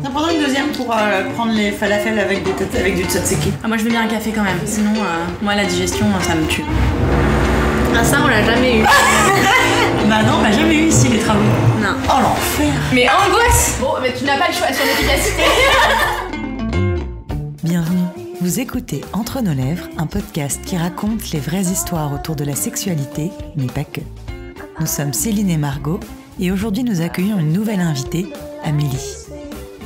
Ça prendra une deuxième pour prendre les falafels avec du tzatziki. Ah, moi je veux bien un café quand même, sinon moi la digestion ça me tue. Ah ça on l'a jamais eu. Bah non, on l'a jamais eu ici les travaux. Non. Oh l'enfer. Mais angoisse. Bon, mais tu n'as pas le choix sur l'efficacité. Bienvenue. Vous écoutez Entre nos lèvres, un podcast qui raconte les vraies histoires autour de la sexualité, mais pas que. Nous sommes Céline et Margot, et aujourd'hui nous accueillons une nouvelle invitée, Amélie.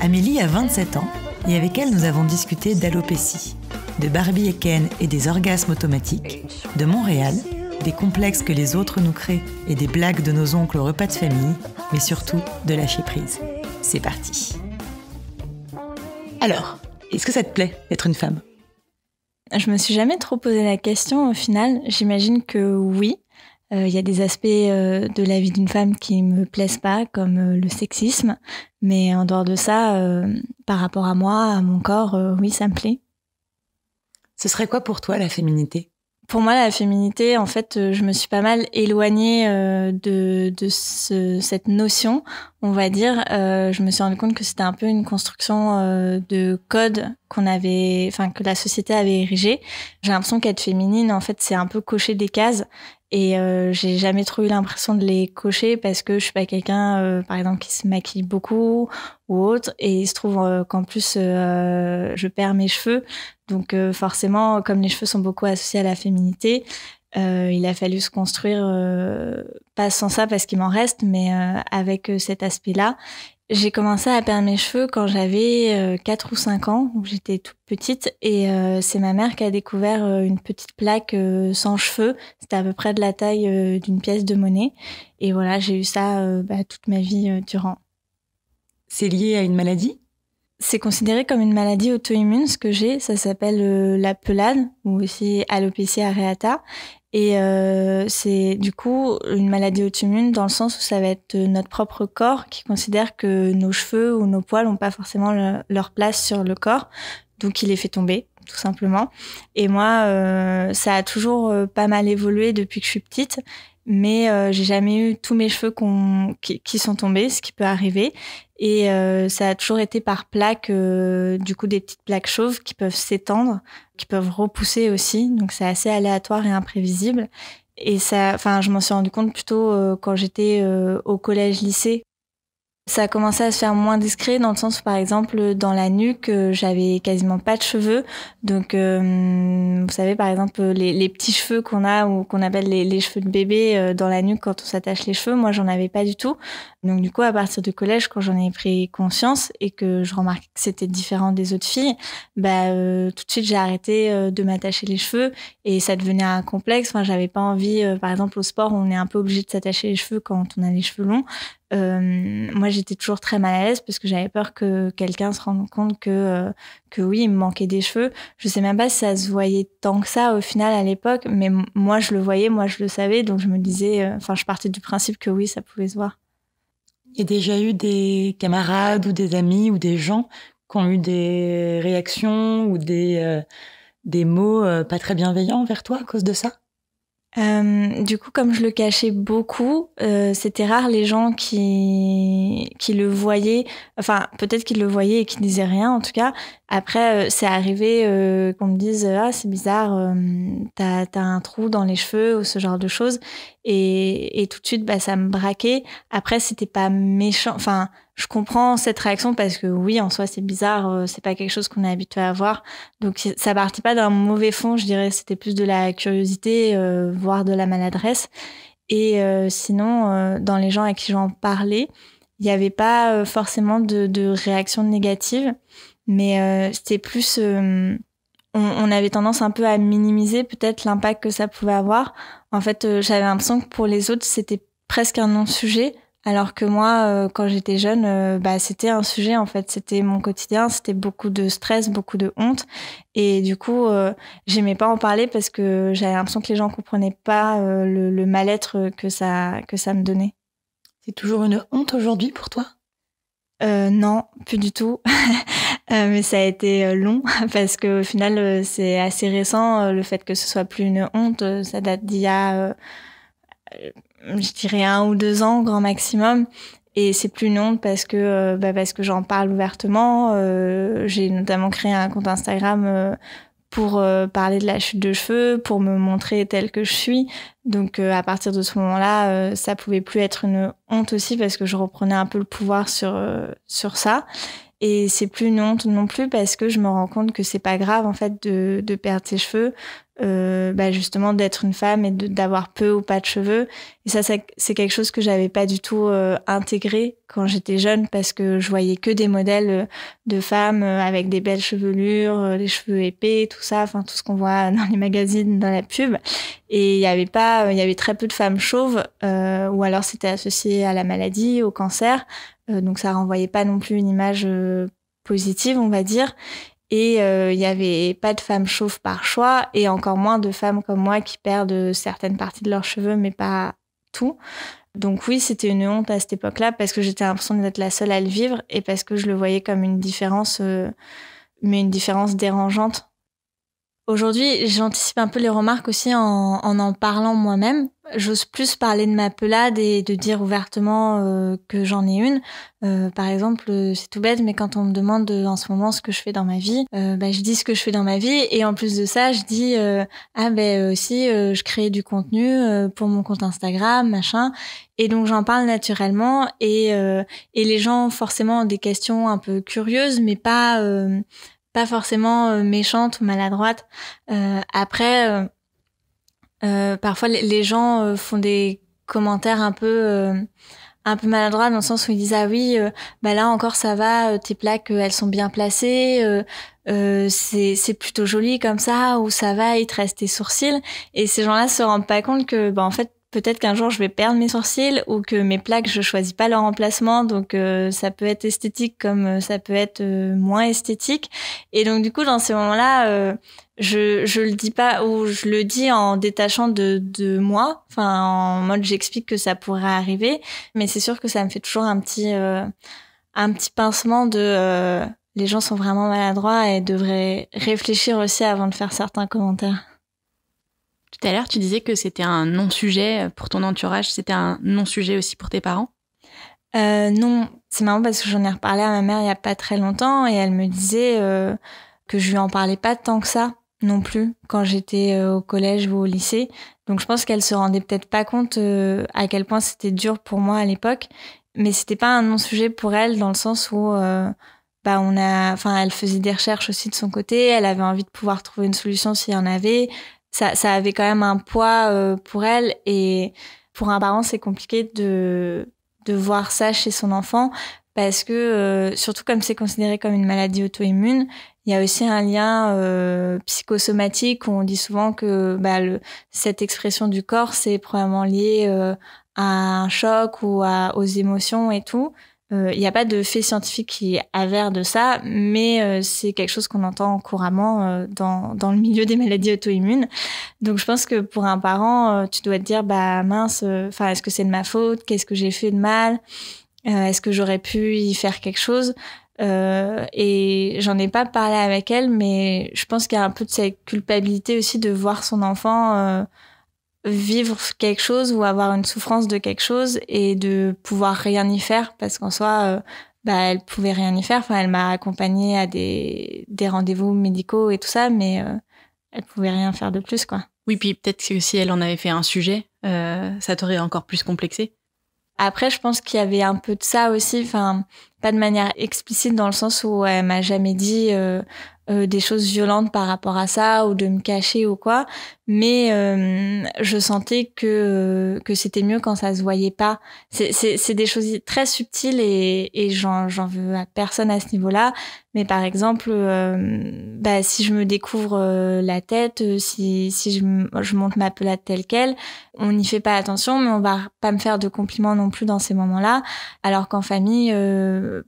Amélie a 27 ans, et avec elle nous avons discuté d'alopécie, de Barbie et Ken et des orgasmes automatiques, de Montréal, des complexes que les autres nous créent et des blagues de nos oncles au repas de famille, mais surtout de lâcher prise. C'est parti. Alors, est-ce que ça te plaît d'être une femme ? Je me suis jamais trop posé la question au final. J'imagine que oui. Il y a des aspects de la vie d'une femme qui me plaisent pas, comme le sexisme. Mais en dehors de ça, par rapport à moi, à mon corps, oui, ça me plaît. Ce serait quoi pour toi la féminité ? Pour moi, la féminité, en fait, je me suis pas mal éloignée de cette notion, on va dire. Je me suis rendu compte que c'était un peu une construction de code que la société avait érigé. J'ai l'impression qu'être féminine, en fait, c'est un peu cocher des cases. Et j'ai jamais trop eu l'impression de les cocher parce que je suis pas quelqu'un, par exemple, qui se maquille beaucoup ou autre. Et il se trouve qu'en plus, je perds mes cheveux. Donc forcément, comme les cheveux sont beaucoup associés à la féminité, il a fallu se construire, pas sans ça parce qu'il m'en reste, mais avec cet aspect-là. J'ai commencé à perdre mes cheveux quand j'avais 4 ou 5 ans, donc j'étais toute petite. Et c'est ma mère qui a découvert une petite plaque sans cheveux. C'était à peu près de la taille d'une pièce de monnaie. Et voilà, j'ai eu ça toute ma vie durant. C'est lié à une maladie ? C'est considéré comme une maladie auto-immune, ce que j'ai. Ça s'appelle la pelade, ou aussi alopécie areata. Et c'est du coup une maladie auto-immune dans le sens où ça va être notre propre corps qui considère que nos cheveux ou nos poils n'ont pas forcément leur place sur le corps. Donc il les fait tomber, tout simplement. Et moi, ça a toujours pas mal évolué depuis que je suis petite. Mais j'ai jamais eu tous mes cheveux qui sont tombés, ce qui peut arriver. Et ça a toujours été par plaques, du coup des petites plaques chauves qui peuvent s'étendre, qui peuvent repousser aussi. Donc c'est assez aléatoire et imprévisible. Et je m'en suis rendu compte plutôt quand j'étais au collège-lycée. Ça a commencé à se faire moins discret dans le sens où, par exemple, dans la nuque, j'avais quasiment pas de cheveux. Donc, vous savez, par exemple, les petits cheveux qu'on a ou qu'on appelle les cheveux de bébé dans la nuque quand on s'attache les cheveux, moi, j'en avais pas du tout. Donc, du coup, à partir du collège, quand j'en ai pris conscience et que je remarquais que c'était différent des autres filles, tout de suite, j'ai arrêté de m'attacher les cheveux et ça devenait un complexe. Enfin, j'avais pas envie, par exemple, au sport, on est un peu obligé de s'attacher les cheveux quand on a les cheveux longs. Moi, j'étais toujours très mal à l'aise parce que j'avais peur que quelqu'un se rende compte que oui, il me manquait des cheveux. Je sais même pas si ça se voyait tant que ça au final à l'époque, mais moi, je le voyais, moi, je le savais, donc je me disais, je partais du principe que oui, ça pouvait se voir. Il y a déjà eu des camarades ou des amis ou des gens qui ont eu des réactions ou des mots pas très bienveillants envers toi à cause de ça ? Du coup, comme je le cachais beaucoup, c'était rare les gens qui le voyaient. Enfin, peut-être qu'ils le voyaient et qu'ils disaient rien, en tout cas. Après, c'est arrivé qu'on me dise « Ah, c'est bizarre, t'as un trou dans les cheveux » ou ce genre de choses. Et tout de suite, ça me braquait. Après, c'était pas méchant. Enfin, je comprends cette réaction parce que oui, en soi, c'est bizarre. C'est pas quelque chose qu'on est habitué à voir. Donc, ça partit pas d'un mauvais fond, je dirais. C'était plus de la curiosité, voire de la maladresse. Et sinon, dans les gens à qui j'en parlais, il y avait pas forcément de réaction négative. Mais c'était plus... on avait tendance un peu à minimiser peut-être l'impact que ça pouvait avoir. En fait, j'avais l'impression que pour les autres, c'était presque un non-sujet. Alors que moi, quand j'étais jeune, c'était un sujet en fait. C'était mon quotidien, c'était beaucoup de stress, beaucoup de honte. Et du coup, j'aimais pas en parler parce que j'avais l'impression que les gens comprenaient pas le mal-être que ça me donnait. C'est toujours une honte aujourd'hui pour toi ? Non, plus du tout. Mais ça a été long parce qu'au final, c'est assez récent. Le fait que ce soit plus une honte, ça date d'il y a, je dirais 1 ou 2 ans, grand maximum. Et c'est plus une honte parce que j'en parle ouvertement. J'ai notamment créé un compte Instagram pour parler de la chute de cheveux, pour me montrer telle que je suis. Donc à partir de ce moment-là, ça pouvait plus être une honte aussi parce que je reprenais un peu le pouvoir sur ça. Et c'est plus une honte non plus parce que je me rends compte que c'est pas grave en fait de perdre ses cheveux, justement d'être une femme et d'avoir peu ou pas de cheveux. Et ça c'est quelque chose que j'avais pas du tout intégré quand j'étais jeune parce que je voyais que des modèles de femmes avec des belles chevelures, les cheveux épais, tout ça, enfin tout ce qu'on voit dans les magazines, dans la pub. Et il y avait très peu de femmes chauves ou alors c'était associé à la maladie, au cancer. Donc ça renvoyait pas non plus une image positive, on va dire. Et il y avait pas de femmes chauves par choix et encore moins de femmes comme moi qui perdent certaines parties de leurs cheveux mais pas tout. Donc oui, c'était une honte à cette époque-là parce que j'étais l'impression d'être la seule à le vivre et parce que je le voyais comme une différence, mais une différence dérangeante. Aujourd'hui, j'anticipe un peu les remarques aussi en parlant moi-même. J'ose plus parler de ma pelade et de dire ouvertement que j'en ai une. Par exemple, c'est tout bête, mais quand on me demande en ce moment ce que je fais dans ma vie, je dis ce que je fais dans ma vie. Et en plus de ça, je dis aussi je crée du contenu pour mon compte Instagram, machin. Et donc j'en parle naturellement. Et les gens forcément ont des questions un peu curieuses, mais pas forcément méchante ou maladroite. Après, parfois les gens font des commentaires un peu maladroits dans le sens où ils disent ah oui, là encore ça va, tes plaques elles sont bien placées, c'est plutôt joli comme ça, ou ça va, il te reste tes sourcils. Et ces gens-là se rendent pas compte que en fait peut-être qu'un jour je vais perdre mes sourcils ou que mes plaques je choisis pas leur emplacement, donc ça peut être esthétique comme ça peut être moins esthétique. Et donc du coup dans ces moments-là je le dis pas ou je le dis en détachant de moi, enfin en mode j'explique que ça pourrait arriver, mais c'est sûr que ça me fait toujours un petit pincement de les gens sont vraiment maladroits et devraient réfléchir aussi avant de faire certains commentaires. Tout à l'heure, tu disais que c'était un non-sujet pour ton entourage. C'était un non-sujet aussi pour tes parents ? Non, c'est marrant parce que j'en ai reparlé à ma mère il y a pas très longtemps et elle me disait que je lui en parlais pas tant que ça non plus quand j'étais au collège ou au lycée. Donc je pense qu'elle se rendait peut-être pas compte à quel point c'était dur pour moi à l'époque. Mais c'était pas un non-sujet pour elle dans le sens où elle faisait des recherches aussi de son côté. Elle avait envie de pouvoir trouver une solution s'il y en avait. Ça avait quand même un poids pour elle et pour un parent c'est compliqué de voir ça chez son enfant parce que surtout comme c'est considéré comme une maladie auto-immune, il y a aussi un lien psychosomatique où on dit souvent que cette expression du corps c'est probablement lié à un choc ou aux émotions et tout. Il n'y a pas de fait scientifique qui avère de ça, mais c'est quelque chose qu'on entend couramment dans le milieu des maladies auto-immunes. Donc je pense que pour un parent, tu dois te dire mince, est-ce que c'est de ma faute ? Qu'est-ce que j'ai fait de mal ? Est-ce que j'aurais pu y faire quelque chose ? Et j'en ai pas parlé avec elle, mais je pense qu'il y a un peu de cette culpabilité aussi de voir son enfant vivre quelque chose ou avoir une souffrance de quelque chose et de pouvoir rien y faire parce qu'en soi elle pouvait rien y faire. Enfin elle m'a accompagnée à des rendez-vous médicaux et tout ça, mais elle pouvait rien faire de plus quoi. Oui, puis peut-être que si elle en avait fait un sujet ça t'aurait encore plus complexé. Après je pense qu'il y avait un peu de ça aussi, enfin pas de manière explicite dans le sens où elle m'a jamais dit des choses violentes par rapport à ça ou de me cacher ou quoi, mais je sentais que c'était mieux quand ça se voyait pas. C'est des choses très subtiles et j'en veux à personne à ce niveau-là, mais par exemple si je me découvre la tête, si je monte ma pelade telle quelle, on n'y fait pas attention, mais on va pas me faire de compliments non plus dans ces moments-là, alors qu'en famille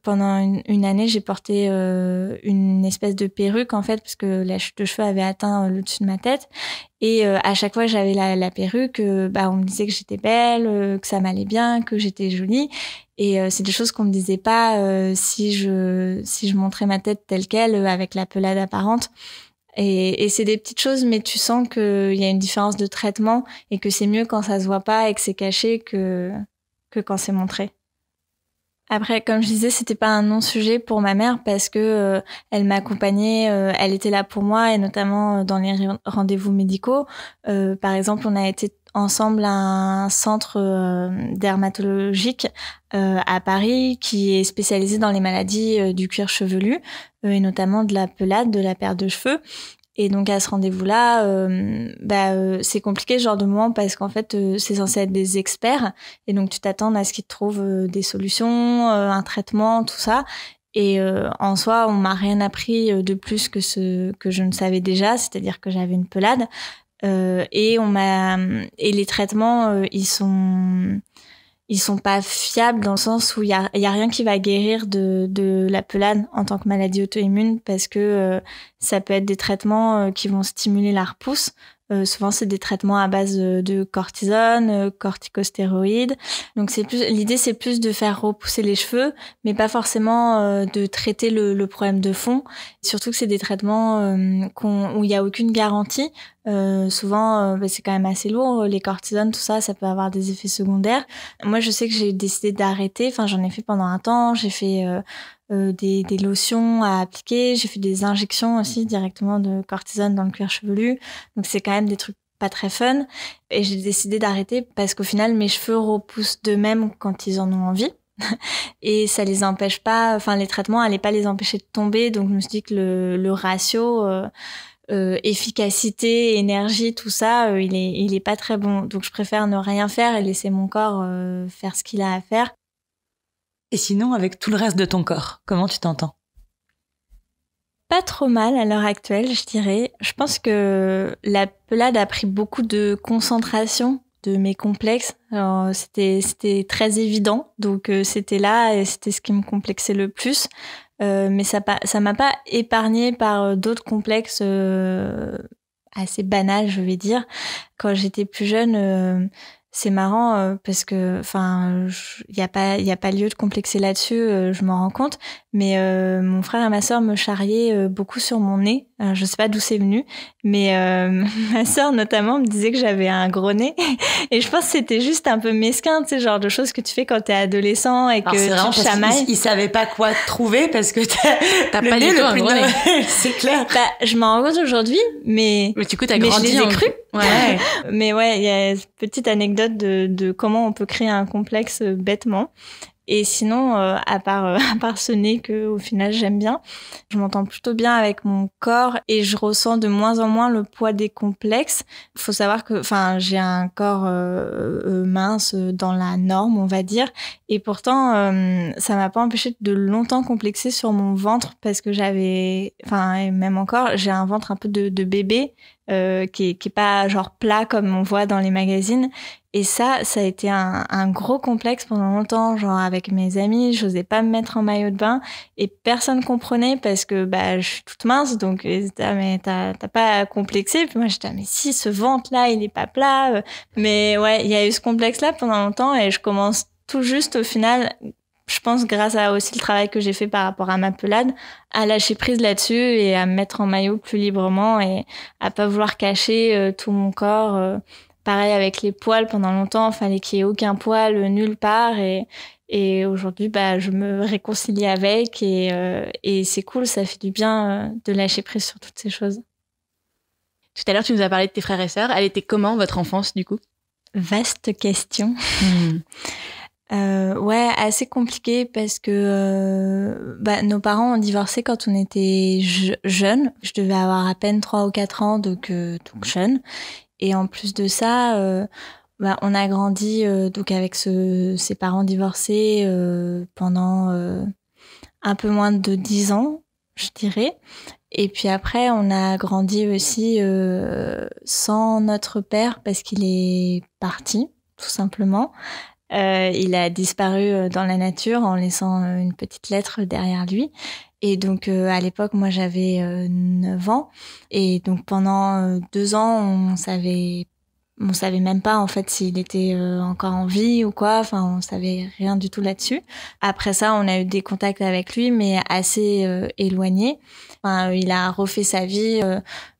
pendant une année j'ai porté une espèce de perruque en fait parce que la chute de cheveux avait atteint le dessus de ma tête et à chaque fois que j'avais la perruque on me disait que j'étais belle, que ça m'allait bien, que j'étais jolie et c'est des choses qu'on me disait pas si je montrais ma tête telle quelle avec la pelade apparente et c'est des petites choses mais tu sens qu'il y a une différence de traitement et que c'est mieux quand ça se voit pas et que c'est caché que quand c'est montré. Après, comme je disais, c'était pas un non-sujet pour ma mère parce que elle m'accompagnait, elle était là pour moi et notamment dans les rendez-vous médicaux. Par exemple, on a été ensemble à un centre dermatologique à Paris qui est spécialisé dans les maladies du cuir chevelu et notamment de la pelade, de la perte de cheveux. Et donc à ce rendez-vous-là, c'est compliqué ce genre de moment parce qu'en fait c'est censé être des experts et donc tu t'attends à ce qu'ils te trouvent des solutions, un traitement, tout ça. Et en soi, on m'a rien appris de plus que ce que je ne savais déjà, c'est-à-dire que j'avais une pelade. Et les traitements, ils sont pas fiables dans le sens où il y a rien qui va guérir de la pelade en tant que maladie auto-immune parce que ça peut être des traitements qui vont stimuler la repousse. Souvent, c'est des traitements à base de cortisone, corticostéroïdes. Donc, l'idée, c'est plus de faire repousser les cheveux, mais pas forcément de traiter le problème de fond. Surtout que c'est des traitements où il y a aucune garantie. Souvent, c'est quand même assez lourd. Les cortisones, tout ça, ça peut avoir des effets secondaires. Moi, je sais que j'ai décidé d'arrêter. Enfin, j'en ai fait pendant un temps. J'ai fait des lotions à appliquer. J'ai fait des injections aussi directement de cortisone dans le cuir chevelu. Donc, c'est quand même des trucs pas très fun. Et j'ai décidé d'arrêter parce qu'au final, mes cheveux repoussent d'eux-mêmes quand ils en ont envie. Et ça les empêche pas, enfin, les traitements allaient pas les empêcher de tomber. Donc, je me suis dit que le ratio efficacité, énergie, tout ça, il est pas très bon. Donc, je préfère ne rien faire et laisser mon corps faire ce qu'il a à faire. Et sinon, avec tout le reste de ton corps, comment tu t'entends ? Pas trop mal à l'heure actuelle, je dirais. Je pense que la pelade a pris beaucoup de concentration de mes complexes. Alors, c'était très évident, donc c'était là et c'était ce qui me complexait le plus. Mais ça m'a pas épargnée par d'autres complexes assez banals, je vais dire. Quand j'étais plus jeune, c'est marrant parce que, enfin, il y a pas lieu de complexer là-dessus, je m'en rends compte. Mais mon frère et ma sœur me charriaient beaucoup sur mon nez. Je sais pas d'où c'est venu, mais ma sœur notamment me disait que j'avais un gros nez. Et je pense que c'était juste un peu mesquin, tu sais, genre de choses que tu fais quand t'es adolescent et que tu te chamailles. Ils savaient pas quoi trouver parce que t'as pas du tout un gros nez. C'est clair. Je m'en rends compte aujourd'hui, mais du coup, t'as grandi. Je les ai cru. Ouais. Mais ouais, il y a une petite anecdote de comment on peut créer un complexe bêtement. Et sinon, à part ce nez que au final j'aime bien, je m'entends plutôt bien avec mon corps et je ressens de moins en moins le poids des complexes. Il faut savoir que, enfin, j'ai un corps mince dans la norme, on va dire, et pourtant ça m'a pas empêché de longtemps complexer sur mon ventre parce que j'avais, enfin, et même encore, j'ai un ventre un peu de bébé qui est pas genre plat comme on voit dans les magazines. Et ça a été un gros complexe pendant longtemps, genre avec mes amis, j'osais pas me mettre en maillot de bain et personne comprenait parce que je suis toute mince, donc ils disaient, ah, mais t'as pas complexé. Puis moi j'étais, mais si, ce ventre-là, il est pas plat. Mais ouais, il y a eu ce complexe-là pendant longtemps et je commence tout juste au final, je pense grâce à aussi le travail que j'ai fait par rapport à ma pelade, à lâcher prise là-dessus et à me mettre en maillot plus librement et à pas vouloir cacher tout mon corps. Pareil avec les poils, pendant longtemps, il fallait qu'il y ait aucun poil nulle part et aujourd'hui, je me réconcilie avec et c'est cool, ça fait du bien de lâcher prise sur toutes ces choses. Tout à l'heure, tu nous as parlé de tes frères et sœurs. Elle était comment, votre enfance, du coup ? Vaste question. Ouais, assez compliqué parce que nos parents ont divorcé quand on était jeunes. Je devais avoir à peine 3 ou 4 ans, donc jeune. Et en plus de ça, on a grandi donc avec ses parents divorcés pendant un peu moins de 10 ans, je dirais. Et puis après, on a grandi aussi sans notre père parce qu'il est parti, tout simplement. Il a disparu dans la nature en laissant une petite lettre derrière lui. Et donc, à l'époque, moi, j'avais 9 ans. Et donc, pendant 2 ans, on savait même pas, en fait, s'il était encore en vie ou quoi. Enfin, on savait rien du tout là-dessus. Après ça, on a eu des contacts avec lui, mais assez éloignés. Enfin, il a refait sa vie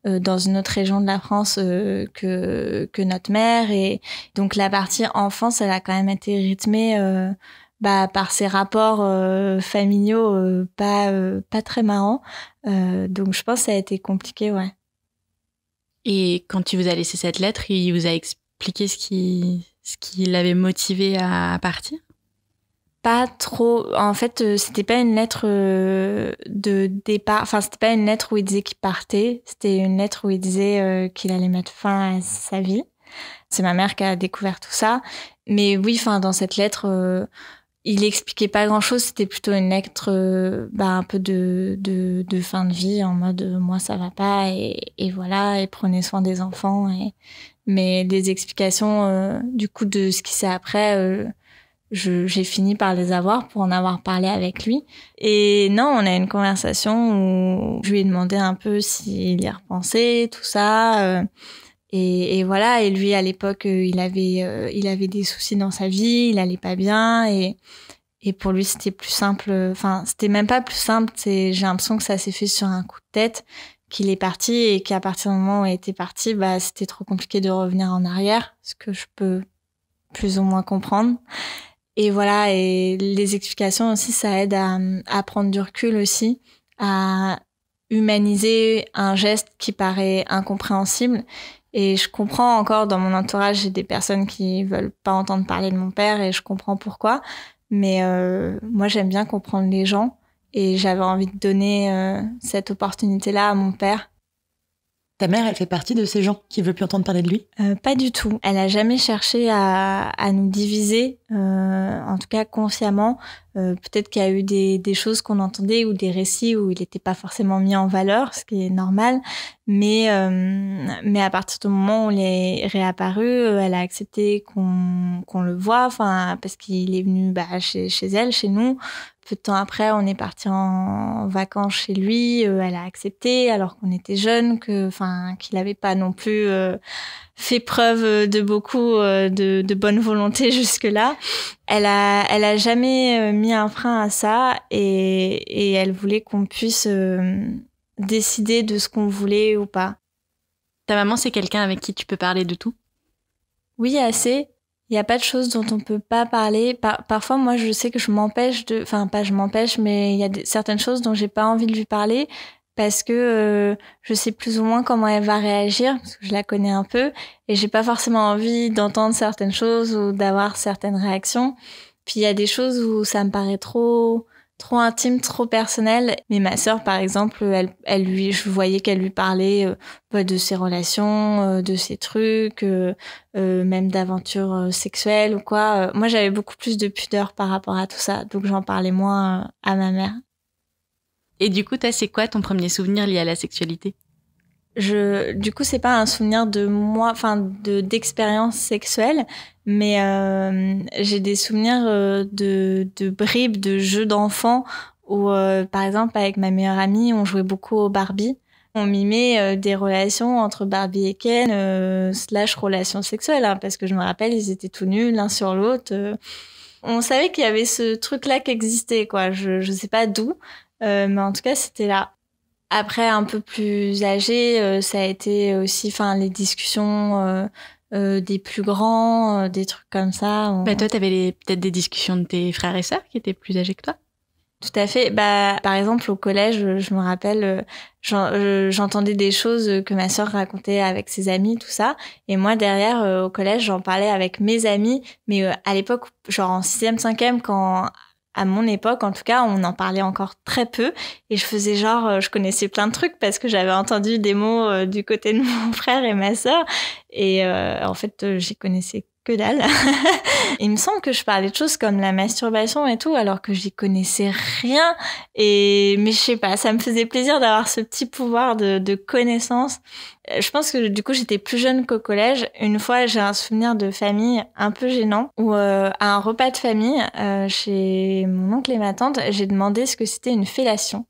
dans une autre région de la France que notre mère. Et donc, la partie enfance, elle a quand même été rythmée par ses rapports familiaux pas très marrants. Donc je pense que ça a été compliqué, ouais. Et quand tu vous as laissé cette lettre, il vous a expliqué ce qui l'avait motivé à partir? Pas trop. En fait, c'était pas une lettre de départ. Enfin, c'était pas une lettre où il disait qu'il partait. C'était une lettre où il disait qu'il allait mettre fin à sa vie. C'est ma mère qui a découvert tout ça. Mais oui, enfin, dans cette lettre, il expliquait pas grand-chose. C'était plutôt une lettre, un peu de fin de vie, en mode moi ça va pas et voilà, et prenez soin des enfants. Mais des explications du coup de ce qui s'est après. J'ai fini par les avoir pour en avoir parlé avec lui. Et non, on a eu une conversation où je lui ai demandé un peu s'il y repensait, tout ça. Et voilà. Et lui, à l'époque, il avait des soucis dans sa vie, il allait pas bien. Et pour lui, c'était plus simple. Enfin, c'était même pas plus simple. J'ai l'impression que ça s'est fait sur un coup de tête, qu'il est parti et qu'à partir du moment où il était parti, c'était trop compliqué de revenir en arrière, ce que je peux plus ou moins comprendre. Et voilà, et les explications aussi, ça aide à prendre du recul aussi, à humaniser un geste qui paraît incompréhensible. Et je comprends encore, dans mon entourage, j'ai des personnes qui veulent pas entendre parler de mon père et je comprends pourquoi. Mais moi, j'aime bien comprendre les gens et j'avais envie de donner cette opportunité-là à mon père. Ta mère, elle fait partie de ces gens qui veulent plus entendre parler de lui? Pas du tout. Elle a jamais cherché à nous diviser, en tout cas consciemment. Peut-être qu'il y a eu des choses qu'on entendait ou des récits où il n'était pas forcément mis en valeur, ce qui est normal. Mais à partir du moment où il est réapparu, elle a accepté qu'on le voit, enfin parce qu'il est venu chez elle, chez nous. Peu de temps après, on est parti en vacances chez lui. Elle a accepté, alors qu'on était jeunes, qu'il n'avait pas non plus fait preuve de beaucoup de bonne volonté jusque-là. Elle a jamais mis un frein à ça et elle voulait qu'on puisse décider de ce qu'on voulait ou pas. Ta maman, c'est quelqu'un avec qui tu peux parler de tout? Oui, assez. Il n'y a pas de choses dont on peut pas parler. Parfois, moi, je sais que je m'empêche de... Enfin, pas je m'empêche, mais il y a certaines choses dont j'ai pas envie de lui parler parce que je sais plus ou moins comment elle va réagir, parce que je la connais un peu, et j'ai pas forcément envie d'entendre certaines choses ou d'avoir certaines réactions. Puis il y a des choses où ça me paraît trop intime, trop personnel. Mais ma sœur, par exemple, je voyais qu'elle lui parlait de ses relations, de ses trucs, même d'aventures sexuelles ou quoi. Moi, j'avais beaucoup plus de pudeur par rapport à tout ça, donc j'en parlais moins à ma mère. Et du coup, c'est quoi ton premier souvenir lié à la sexualité? Du coup, c'est pas un souvenir de moi, d'expérience sexuelle, mais j'ai des souvenirs de bribes, de jeux d'enfants où, par exemple, avec ma meilleure amie, on jouait beaucoup au Barbie. On mimait des relations entre Barbie et Ken, / relations sexuelles, hein, parce que je me rappelle, ils étaient tout nus l'un sur l'autre. On savait qu'il y avait ce truc-là qui existait, quoi. Je sais pas d'où, mais en tout cas, c'était là. Après, un peu plus âgée, ça a été aussi les discussions des plus grands, des trucs comme ça. Toi, t'avais peut-être des discussions de tes frères et sœurs qui étaient plus âgés que toi? Tout à fait. Par exemple, au collège, je me rappelle, j'entendais des choses que ma sœur racontait avec ses amis, tout ça. Et moi, derrière, au collège, j'en parlais avec mes amis. Mais à l'époque, genre en 6e, 5e, à mon époque, en tout cas, on en parlait encore très peu. Et je faisais genre, je connaissais plein de trucs parce que j'avais entendu des mots du côté de mon frère et ma sœur. Et en fait, j'y connaissais que dalle. Il me semble que je parlais de choses comme la masturbation et tout, alors que j'y connaissais rien. Mais je sais pas, ça me faisait plaisir d'avoir ce petit pouvoir de connaissance. Je pense que du coup, j'étais plus jeune qu'au collège. Une fois, j'ai un souvenir de famille un peu gênant où à un repas de famille chez mon oncle et ma tante, j'ai demandé ce que c'était une fellation.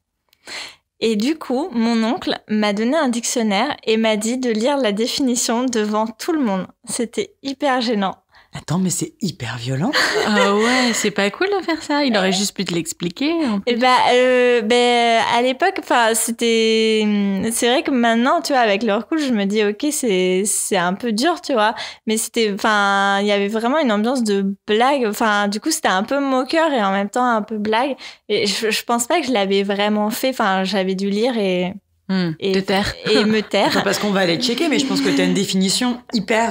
Et du coup, mon oncle m'a donné un dictionnaire et m'a dit de lire la définition devant tout le monde. C'était hyper gênant. Attends, mais c'est hyper violent. Ah ouais, c'est pas cool de faire ça. Il aurait juste pu te l'expliquer. Et à l'époque, enfin, c'est vrai que maintenant, tu vois, avec le recul, je me dis, ok, c'est un peu dur, tu vois. Mais enfin, il y avait vraiment une ambiance de blague. Enfin, du coup, c'était un peu moqueur et en même temps un peu blague. Et je pense pas que je l'avais vraiment fait. Enfin, j'avais dû lire et te taire. Et me taire. Enfin, parce qu'on va aller checker, mais je pense que t'as une définition hyper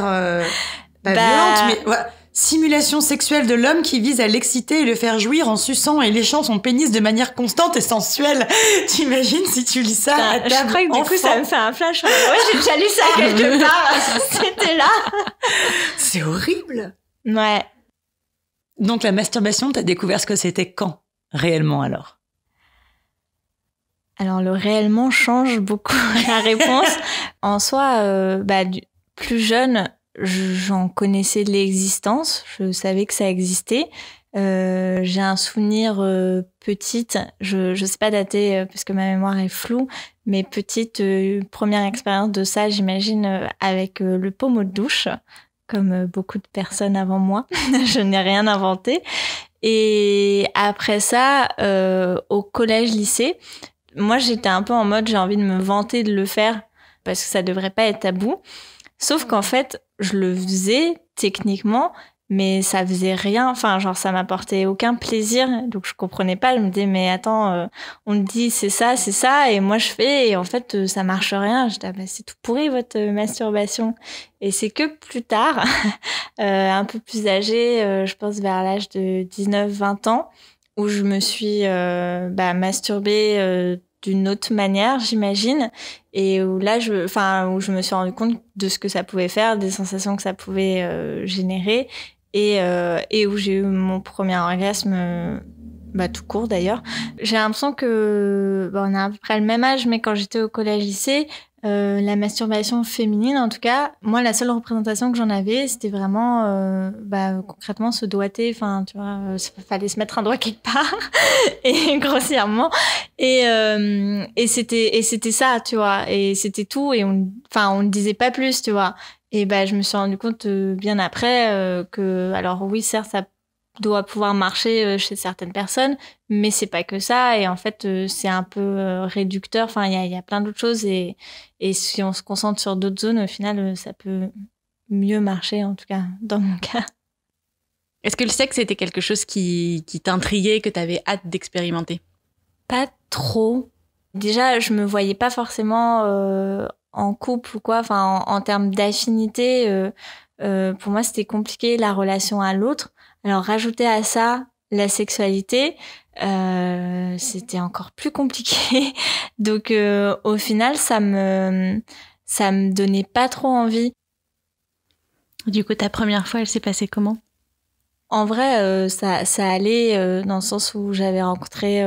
violente, mais voilà. Simulation sexuelle de l'homme qui vise à l'exciter et le faire jouir en suçant et léchant son pénis de manière constante et sensuelle. T'imagines si tu lis ça à table? Je crois que du coup, ça me fait un flash. Ouais, j'ai déjà lu ça quelque part. C'était là. C'est horrible. Ouais. Donc la masturbation, t'as découvert ce que c'était quand? Réellement alors? Alors le réellement change beaucoup la réponse. En soi, plus jeune, j'en connaissais de l'existence, je savais que ça existait. J'ai un souvenir petite, je sais pas dater parce que ma mémoire est floue, mais petite première expérience de ça, j'imagine, avec le pommeau de douche, comme beaucoup de personnes avant moi. Je n'ai rien inventé. Et après ça, au collège-lycée, moi j'étais un peu en mode j'ai envie de me vanter de le faire parce que ça devrait pas être tabou. Sauf qu'en fait, je le faisais techniquement, mais ça faisait rien. Enfin, genre, ça m'apportait aucun plaisir. Donc, je comprenais pas. Je me disais, mais attends, on me dit c'est ça, et moi je fais, et en fait, ça marche rien. Je dis, c'est tout pourri votre masturbation. Et c'est que plus tard, un peu plus âgée, je pense vers l'âge de 19-20 ans, où je me suis masturbée d'une autre manière, j'imagine, et où là, où je me suis rendu compte de ce que ça pouvait faire, des sensations que ça pouvait générer, et où j'ai eu mon premier orgasme, tout court d'ailleurs. J'ai l'impression que on a à peu près le même âge, mais quand j'étais au collège-lycée, la masturbation féminine, en tout cas, moi, la seule représentation que j'en avais, c'était vraiment, concrètement, se doigter. Enfin, tu vois, fallait se mettre un doigt quelque part, et grossièrement. Et c'était ça, tu vois. Et c'était tout. Et on ne disait pas plus, tu vois. Et je me suis rendu compte bien après que, alors oui, certes, ça doit pouvoir marcher chez certaines personnes, mais c'est pas que ça, et en fait c'est un peu réducteur. Enfin, il y a plein d'autres choses, et si on se concentre sur d'autres zones, au final ça peut mieux marcher, en tout cas dans mon cas. Est-ce que le sexe était quelque chose qui t'intriguait, que t'avais hâte d'expérimenter? Pas trop. Déjà, je me voyais pas forcément en couple ou quoi, enfin en termes d'affinité, pour moi c'était compliqué, la relation à l'autre. Alors, rajouter à ça la sexualité, c'était encore plus compliqué. Donc, au final, ça me donnait pas trop envie. Du coup, ta première fois, elle s'est passée comment? En vrai, ça allait dans le sens où j'avais rencontré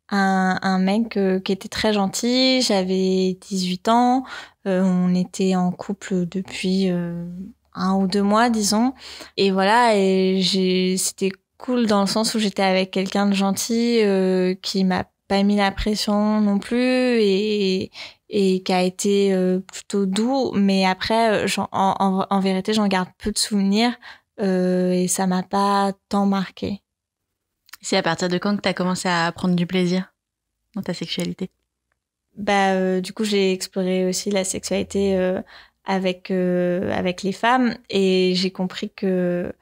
un mec qui était très gentil. J'avais 18 ans. On était en couple depuis 1 ou 2 mois, disons. Et voilà, c'était cool dans le sens où j'étais avec quelqu'un de gentil qui m'a pas mis la pression non plus, et qui a été plutôt doux. Mais après, en vérité, j'en garde peu de souvenirs et ça m'a pas tant marqué. C'est à partir de quand que t'as commencé à prendre du plaisir dans ta sexualité? Du coup, j'ai exploré aussi la sexualité avec les femmes, et j'ai compris que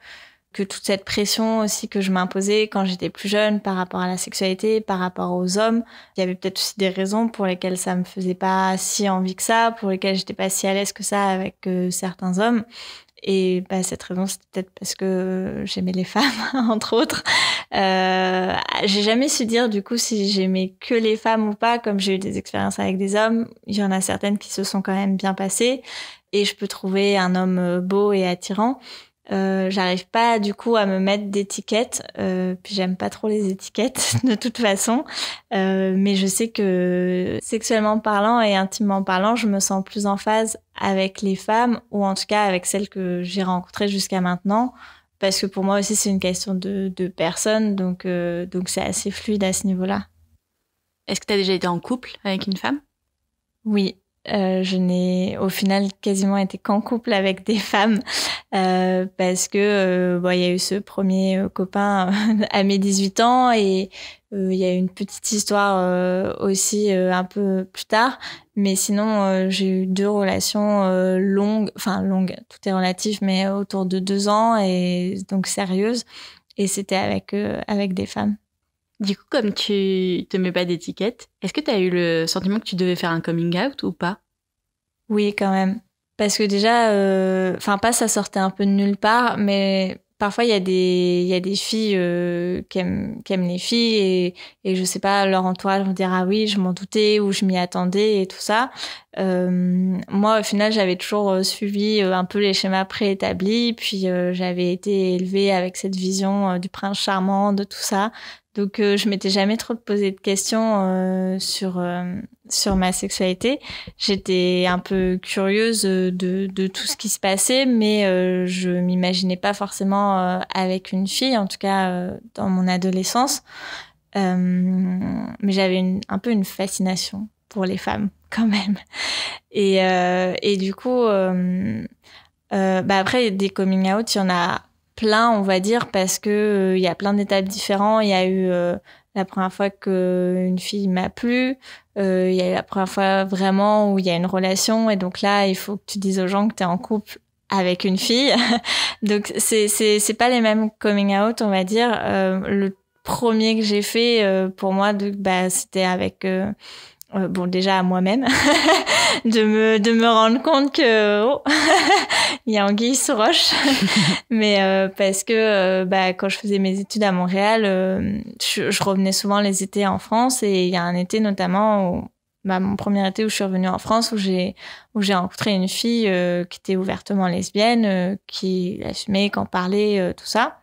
toute cette pression aussi que je m'imposais quand j'étais plus jeune par rapport à la sexualité, par rapport aux hommes, il y avait peut-être aussi des raisons pour lesquelles ça me faisait pas si envie que ça, pour lesquelles j'étais pas si à l'aise que ça avec certains hommes. Et cette raison, c'était peut-être parce que j'aimais les femmes, entre autres. J'ai jamais su dire du coup si j'aimais que les femmes ou pas, comme j'ai eu des expériences avec des hommes. Il y en a certaines qui se sont quand même bien passées, et je peux trouver un homme beau et attirant. J'arrive pas du coup à me mettre d'étiquettes, puis j'aime pas trop les étiquettes de toute façon, mais je sais que sexuellement parlant et intimement parlant, je me sens plus en phase avec les femmes, ou en tout cas avec celles que j'ai rencontrées jusqu'à maintenant, parce que pour moi aussi c'est une question de personne, donc c'est assez fluide à ce niveau-là. Est-ce que tu as déjà été en couple avec une femme? Oui. Je n'ai au final quasiment été qu'en couple avec des femmes parce que il y a eu ce premier copain à mes 18 ans et il y a eu une petite histoire aussi un peu plus tard. Mais sinon, j'ai eu 2 relations longues, tout est relatif, mais autour de 2 ans et donc sérieuses. Et c'était avec des femmes. Du coup, comme tu te mets pas d'étiquette, est-ce que tu as eu le sentiment que tu devais faire un coming out ou pas? Oui, quand même. Parce que déjà, ça sortait un peu de nulle part, mais parfois il y a des filles qui aiment les filles et je sais pas, leur entourage vont dire ah oui, je m'en doutais ou je m'y attendais et tout ça. Moi, au final, j'avais toujours suivi un peu les schémas préétablis, puis j'avais été élevée avec cette vision du prince charmant, de tout ça. Donc, je m'étais jamais trop posé de questions sur ma sexualité. J'étais un peu curieuse de tout ce qui se passait, mais je m'imaginais pas forcément avec une fille, en tout cas dans mon adolescence. Mais j'avais un peu une fascination pour les femmes, quand même. Et du coup, après, des coming out, il y en a plein, on va dire, parce que il y a plein d'étapes différentes. Il y a eu la première fois qu'une fille m'a plu, il y a eu la première fois vraiment où il y a une relation, et donc là, il faut que tu dises aux gens que tu es en couple avec une fille. Donc, c'est pas les mêmes coming out, on va dire. Le premier que j'ai fait, pour moi, c'était avec... déjà à moi-même, de me rendre compte que il y a anguille sous roche, mais parce que quand je faisais mes études à Montréal, je revenais souvent les étés en France et il y a un été notamment où, mon premier été où je suis revenue en France où j'ai rencontré une fille qui était ouvertement lesbienne, qui assumait, qui en parlait, tout ça.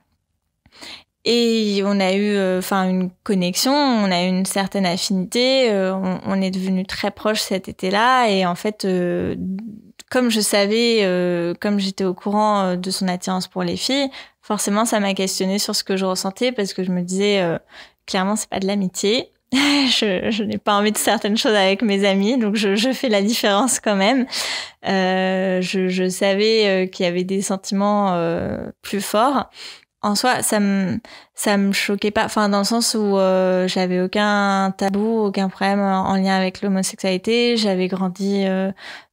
Et on a eu une connexion, on a eu une certaine affinité, on est devenus très proches cet été-là. Et en fait, comme je savais, comme j'étais au courant de son attirance pour les filles, forcément, ça m'a questionnée sur ce que je ressentais parce que je me disais, clairement, c'est pas de l'amitié. Je n'ai pas envie de certaines choses avec mes amis, donc je fais la différence quand même. Je savais qu'il y avait des sentiments plus forts. En soi, ça me choquait pas, dans le sens où j'avais aucun tabou, aucun problème en lien avec l'homosexualité. J'avais grandi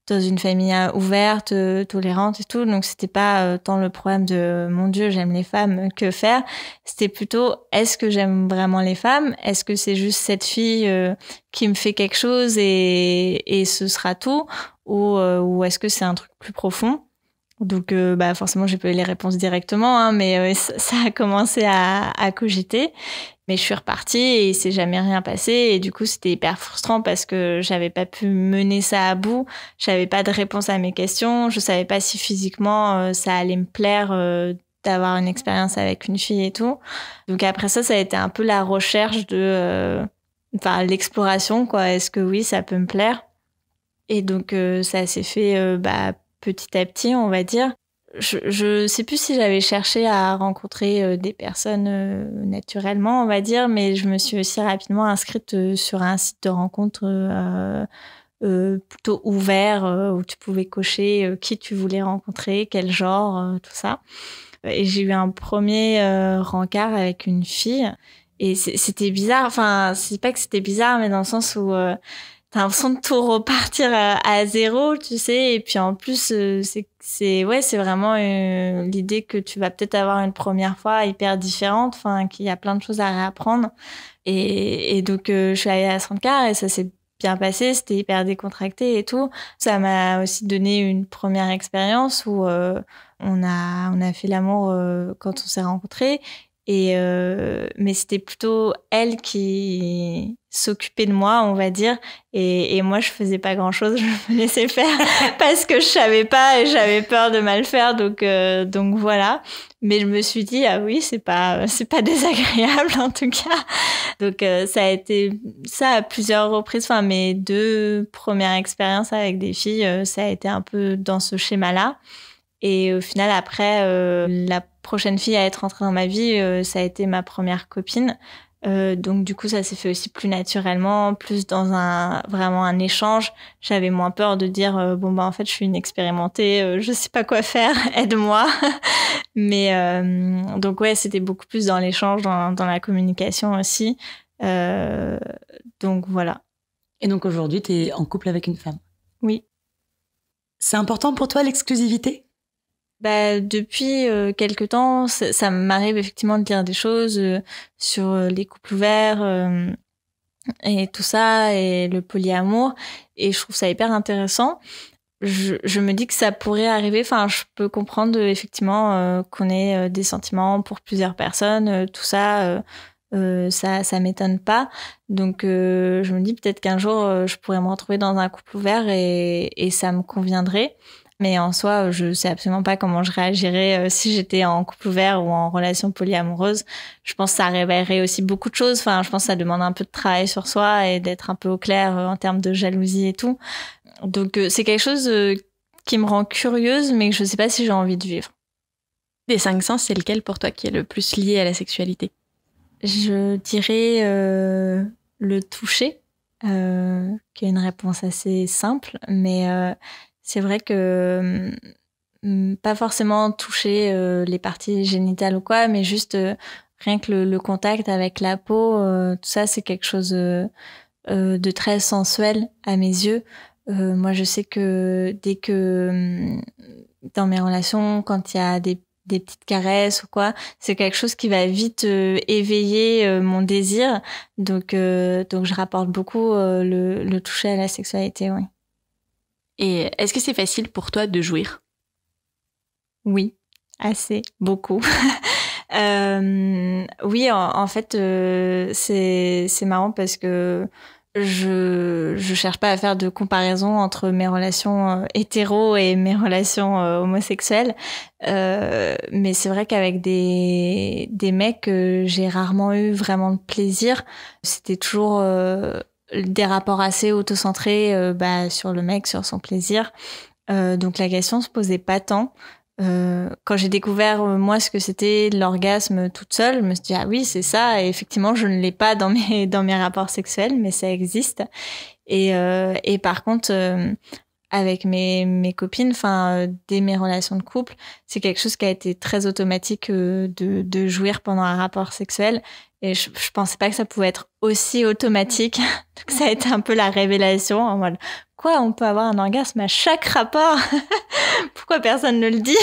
dans une famille ouverte, tolérante et tout, donc c'était pas tant le problème de mon Dieu, j'aime les femmes, que faire. C'était plutôt est-ce que j'aime vraiment les femmes? Est-ce que c'est juste cette fille qui me fait quelque chose et ce sera tout? Ou est-ce que c'est un truc plus profond? Donc, forcément, j'ai pas eu les réponses directement, mais ça a commencé à cogiter. Mais je suis repartie et il s'est jamais rien passé. Et du coup, c'était hyper frustrant parce que j'avais pas pu mener ça à bout. J'avais pas de réponse à mes questions. Je savais pas si physiquement ça allait me plaire d'avoir une expérience avec une fille et tout. Donc après ça a été un peu la recherche de... l'exploration, quoi. Est-ce que oui, ça peut me plaire? Et donc, ça s'est fait... petit à petit, on va dire. Je sais plus si j'avais cherché à rencontrer des personnes naturellement, on va dire, mais je me suis aussi rapidement inscrite sur un site de rencontre plutôt ouvert où tu pouvais cocher qui tu voulais rencontrer, quel genre, tout ça. Et j'ai eu un premier rencard avec une fille et c'était bizarre. C'est pas que c'était bizarre, mais dans le sens où t'as l'impression de tout repartir à zéro, tu sais. Et puis en plus, c'est vraiment l'idée que tu vas peut-être avoir une première fois hyper différente, qu'il y a plein de choses à réapprendre. Et donc, je suis allée à Sandcar et ça s'est bien passé, c'était hyper décontracté et tout. Ça m'a aussi donné une première expérience où on a fait l'amour quand on s'est rencontrés. Mais c'était plutôt elle qui s'occupait de moi, on va dire, et moi je faisais pas grand chose, je me laissais faire parce que je savais pas et j'avais peur de mal faire, donc voilà. Mais je me suis dit ah oui, c'est pas désagréable en tout cas. Donc ça a été ça à plusieurs reprises. Mes 2 premières expériences avec des filles, ça a été un peu dans ce schéma-là. Et au final, après, la prochaine fille à être entrée dans ma vie, ça a été ma première copine. Donc du coup, ça s'est fait aussi plus naturellement, plus dans vraiment un échange. J'avais moins peur de dire en fait, je suis inexpérimentée, je sais pas quoi faire, aide-moi. Mais donc ouais, c'était beaucoup plus dans l'échange, dans la communication aussi. Donc voilà. Et donc aujourd'hui, tu es en couple avec une femme. Oui. C'est important pour toi l'exclusivité ? Depuis quelque temps, ça m'arrive effectivement de dire des choses sur les couples ouverts et tout ça, et le polyamour. Et je trouve ça hyper intéressant. Je me dis que ça pourrait arriver. Enfin, je peux comprendre effectivement qu'on ait des sentiments pour plusieurs personnes. Tout ça, ça m'étonne pas. Donc, je me dis peut-être qu'un jour, je pourrais me retrouver dans un couple ouvert et ça me conviendrait. Mais en soi, je sais absolument pas comment je réagirais si j'étais en couple ouvert ou en relation polyamoureuse. Je pense que ça réveillerait aussi beaucoup de choses. Enfin, je pense que ça demande un peu de travail sur soi et d'être un peu au clair en termes de jalousie et tout. Donc, c'est quelque chose qui me rend curieuse, mais que je sais pas si j'ai envie de vivre. Des 5 sens, c'est lequel pour toi qui est le plus lié à la sexualité ? Je dirais le toucher, qui est une réponse assez simple, mais c'est vrai que pas forcément toucher les parties génitales ou quoi, mais juste rien que le contact avec la peau, tout ça, c'est quelque chose de très sensuel à mes yeux. Moi, je sais que dès que dans mes relations, quand il y a des petites caresses ou quoi, c'est quelque chose qui va vite éveiller mon désir. Donc je rapporte beaucoup le toucher à la sexualité, oui. Et est-ce que c'est facile pour toi de jouir ? Oui, assez, beaucoup. Oui, en fait, c'est marrant parce que je cherche pas à faire de comparaison entre mes relations hétéro et mes relations homosexuelles. Mais c'est vrai qu'avec des mecs, j'ai rarement eu vraiment de plaisir. C'était toujours des rapports assez autocentrés sur le mec, sur son plaisir. Donc la question se posait pas tant. Quand j'ai découvert moi ce que c'était l'orgasme toute seule, je me suis dit ah oui c'est ça, et effectivement je ne l'ai pas dans mes rapports sexuels, mais ça existe. Et par contre avec mes copines, enfin dès mes relations de couple, c'est quelque chose qui a été très automatique de jouir pendant un rapport sexuel. Et je pensais pas que ça pouvait être aussi automatique. Donc ça a été un peu la révélation en mode quoi, on peut avoir un orgasme à chaque rapport? Pourquoi personne ne le dit?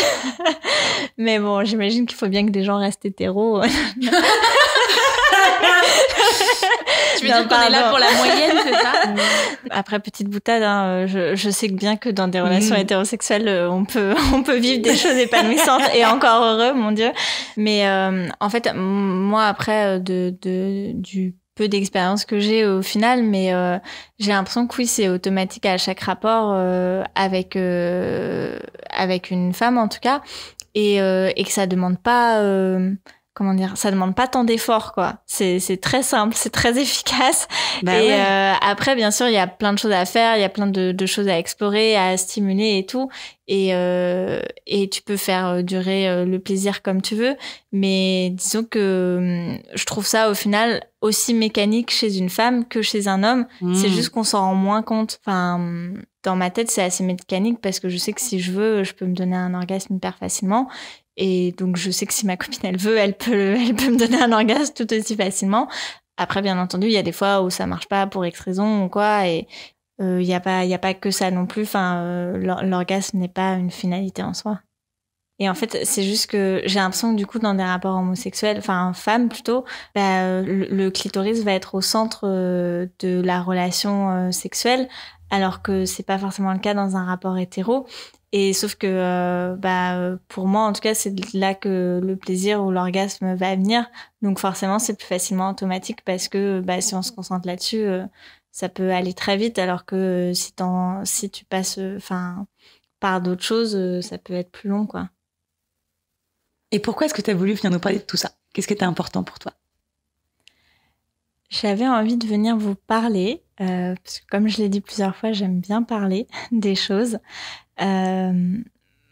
Mais bon, j'imagine qu'il faut bien que des gens restent hétéros. Tu veux dire qu'on est là pour la moyenne, c'est ça? Après, petite boutade, hein, je sais bien que dans des relations hétérosexuelles, on peut vivre des choses épanouissantes et encore heureux, mon Dieu. Mais en fait, moi, après, du peu d'expérience que j'ai au final, mais j'ai l'impression que oui, c'est automatique à chaque rapport avec une femme, en tout cas, et que ça demande pas... comment dire, ça demande pas tant d'efforts, quoi. C'est très simple, c'est très efficace. Après, bien sûr, il y a plein de choses à faire, il y a plein de choses à explorer, à stimuler et tout. Et tu peux faire durer le plaisir comme tu veux. Mais disons que je trouve ça, au final, aussi mécanique chez une femme que chez un homme. C'est juste qu'on s'en rend moins compte. Enfin, dans ma tête, c'est assez mécanique parce que je sais que si je veux, je peux me donner un orgasme hyper facilement. Et donc, je sais que si ma copine, elle veut, elle peut me donner un orgasme tout aussi facilement. Après, bien entendu, il y a des fois où ça marche pas pour X raison ou quoi. Et il y a pas que ça non plus. Enfin, l'orgasme n'est pas une finalité en soi. Et en fait, c'est juste que j'ai l'impression que du coup, dans des rapports homosexuels, enfin, femmes plutôt, le clitoris va être au centre de la relation sexuelle, alors que c'est pas forcément le cas dans un rapport hétéro. Et sauf que pour moi en tout cas c'est là que le plaisir ou l'orgasme va venir, donc forcément c'est plus facilement automatique parce que si on se concentre là-dessus ça peut aller très vite, alors que si tu passes par d'autres choses ça peut être plus long, quoi. Et pourquoi est-ce que tu as voulu venir nous parler de tout ça? Qu'est-ce qui était important pour toi? J'avais envie de venir vous parler parce que comme je l'ai dit plusieurs fois, j'aime bien parler des choses.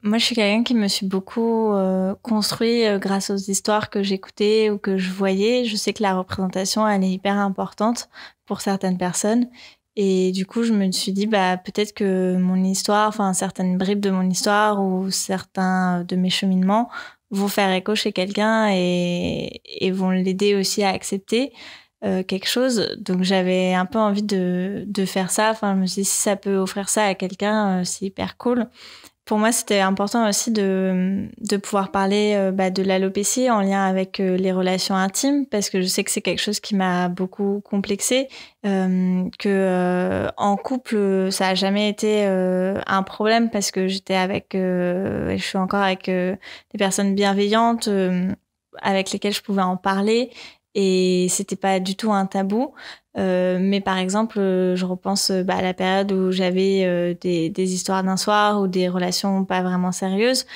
Moi, je suis quelqu'un qui me suis beaucoup construit grâce aux histoires que j'écoutais ou que je voyais. Je sais que la représentation, elle est hyper importante pour certaines personnes. Et du coup, je me suis dit, peut-être que mon histoire, enfin, certaines bribes de mon histoire ou certains de mes cheminements vont faire écho chez quelqu'un et vont l'aider aussi à accepter quelque chose. Donc, j'avais un peu envie de faire ça. Enfin, je me suis dit, si ça peut offrir ça à quelqu'un, c'est hyper cool. Pour moi, c'était important aussi de pouvoir parler de l'alopécie en lien avec les relations intimes, parce que je sais que c'est quelque chose qui m'a beaucoup complexée, que en couple, ça a jamais été un problème parce que j'étais avec, je suis encore avec des personnes bienveillantes avec lesquelles je pouvais en parler. Et c'était pas du tout un tabou. Mais par exemple, je repense à la période où j'avais des histoires d'un soir ou des relations pas vraiment sérieuses.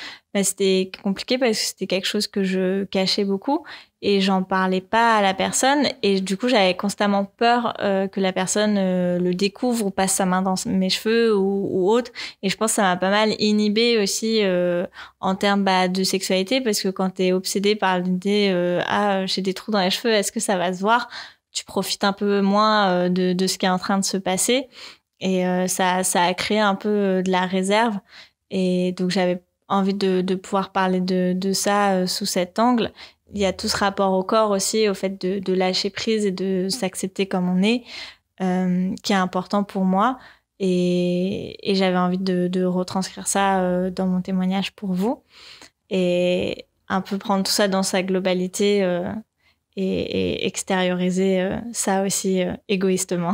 C'était compliqué parce que c'était quelque chose que je cachais beaucoup et j'en parlais pas à la personne. Et du coup, j'avais constamment peur que la personne le découvre ou passe sa main dans mes cheveux ou autre. Et je pense que ça m'a pas mal inhibée aussi en termes de sexualité, parce que quand t'es obsédée par l'idée j'ai des trous dans les cheveux, est-ce que ça va se voir ? Tu profites un peu moins de ce qui est en train de se passer. Et ça a créé un peu de la réserve. Et donc, j'avais envie de pouvoir parler de ça sous cet angle. Il y a tout ce rapport au corps aussi, au fait de lâcher prise et de s'accepter comme on est, qui est important pour moi. Et j'avais envie de retranscrire ça dans mon témoignage pour vous. Et un peu prendre tout ça dans sa globalité et extérioriser ça aussi égoïstement.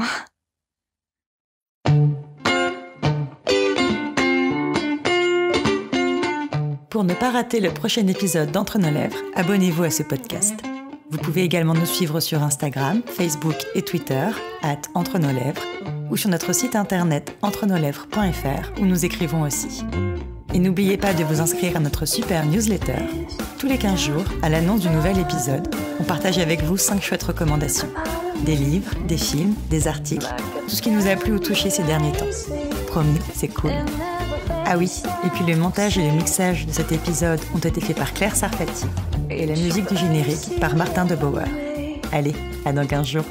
Pour ne pas rater le prochain épisode d'Entre nos lèvres, abonnez-vous à ce podcast. Vous pouvez également nous suivre sur Instagram, Facebook et Twitter, @entrenoslèvres, ou sur notre site internet entrenoslèvres.fr où nous écrivons aussi. Et n'oubliez pas de vous inscrire à notre super newsletter. Tous les 15 jours, à l'annonce du nouvel épisode, on partage avec vous 5 chouettes recommandations. Des livres, des films, des articles, tout ce qui nous a plu ou touché ces derniers temps. Promis, c'est cool. Ah oui, et puis le montage et le mixage de cet épisode ont été faits par Claire Sarfati et la musique du générique par Martin de Bauer. Allez, à dans 15 jours.